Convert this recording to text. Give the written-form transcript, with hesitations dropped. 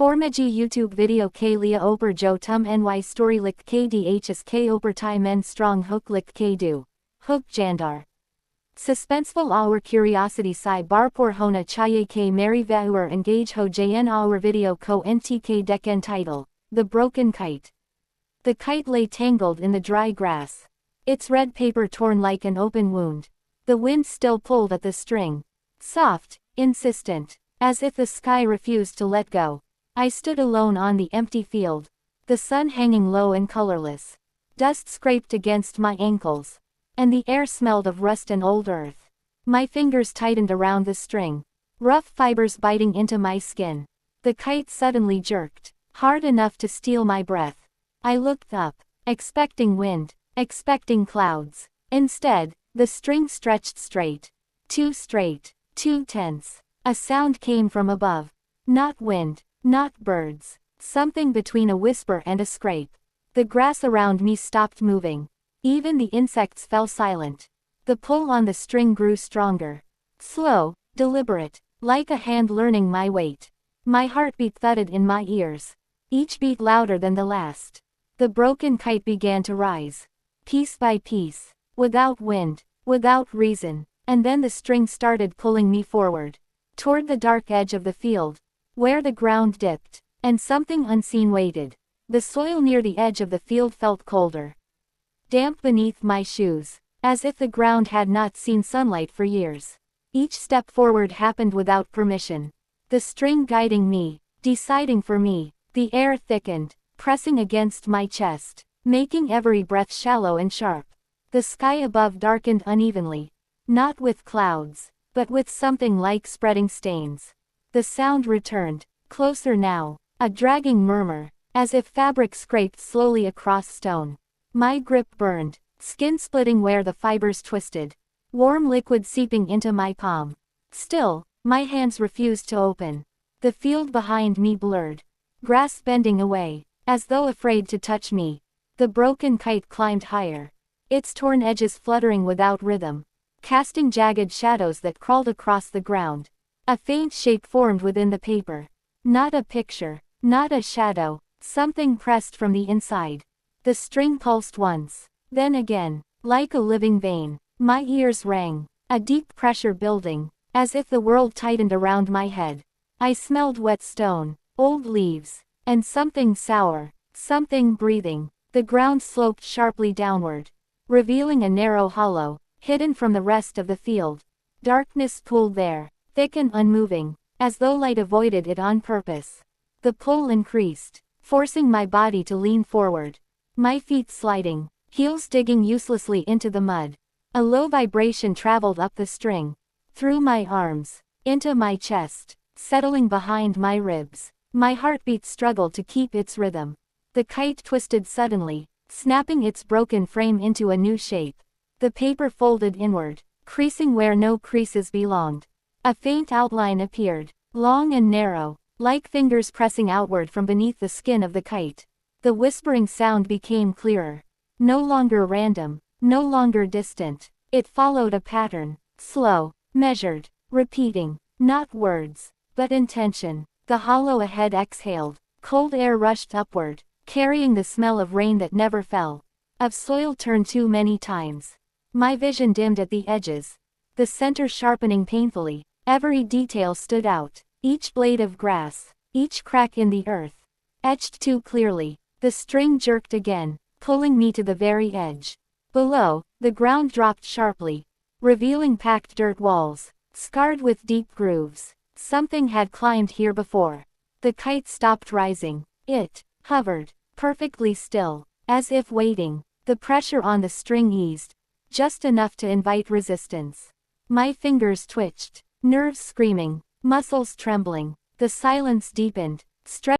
Formaji YouTube video k lia oper jo tum ny story lik kdhs k oper tai men strong hook lik k do. Hook jandar. Suspenseful our curiosity sai barpor hona chaye k mary vauer engage ho jn our video ko ntk deken title, The Broken Kite. The kite lay tangled in the dry grass. Its red paper torn like an open wound. The wind still pulled at the string. Soft, insistent, as if the sky refused to let go. I stood alone on the empty field. The sun hanging low and colorless. Dust scraped against my ankles. And the air smelled of rust and old earth. My fingers tightened around the string. Rough fibers biting into my skin. The kite suddenly jerked, hard enough to steal my breath. I looked up, expecting wind, expecting clouds. Instead, the string stretched straight. Too straight, too tense. A sound came from above. Not wind, not birds. Something between a whisper and a scrape. The grass around me stopped moving. Even the insects fell silent. The pull on the string grew stronger. Slow, deliberate, like a hand learning my weight. My heartbeat thudded in my ears. Each beat louder than the last. The broken kite began to rise. Piece by piece. Without wind, without reason. And then the string started pulling me forward. Toward the dark edge of the field. Where the ground dipped. And something unseen waited. The soil near the edge of the field felt colder. Damp beneath my shoes, as if the ground had not seen sunlight for years. Each step forward happened without permission. The string guiding me, deciding for me. The air thickened, pressing against my chest, making every breath shallow and sharp. The sky above darkened unevenly. Not with clouds, but with something like spreading stains. The sound returned, closer now, a dragging murmur, as if fabric scraped slowly across stone. My grip burned, skin splitting where the fibers twisted. Warm liquid seeping into my palm. Still, my hands refused to open. The field behind me blurred. Grass bending away, as though afraid to touch me. The broken kite climbed higher. Its torn edges fluttering without rhythm. Casting jagged shadows that crawled across the ground. A faint shape formed within the paper. Not a picture, not a shadow, something pressed from the inside. The string pulsed once, then again, like a living vein. My ears rang, a deep pressure building, as if the world tightened around my head. I smelled wet stone, old leaves, and something sour, something breathing. The ground sloped sharply downward, revealing a narrow hollow, hidden from the rest of the field. Darkness pooled there, thick and unmoving, as though light avoided it on purpose. The pull increased, forcing my body to lean forward. My feet sliding, heels digging uselessly into the mud. A low vibration traveled up the string, through my arms, into my chest, settling behind my ribs. My heartbeat struggled to keep its rhythm. The kite twisted suddenly, snapping its broken frame into a new shape. The paper folded inward, creasing where no creases belonged. A faint outline appeared, long and narrow, like fingers pressing outward from beneath the skin of the kite. The whispering sound became clearer. No longer random, no longer distant. It followed a pattern, slow, measured, repeating, not words, but intention. The hollow ahead exhaled. Cold air rushed upward, carrying the smell of rain that never fell. Of soil turned too many times. My vision dimmed at the edges. The center sharpening painfully. Every detail stood out. Each blade of grass, each crack in the earth, etched too clearly. The string jerked again, pulling me to the very edge. Below, the ground dropped sharply, revealing packed dirt walls, scarred with deep grooves. Something had climbed here before. The kite stopped rising. It hovered, perfectly still, as if waiting. The pressure on the string eased, just enough to invite resistance. My fingers twitched, nerves screaming, muscles trembling. The silence deepened, stretching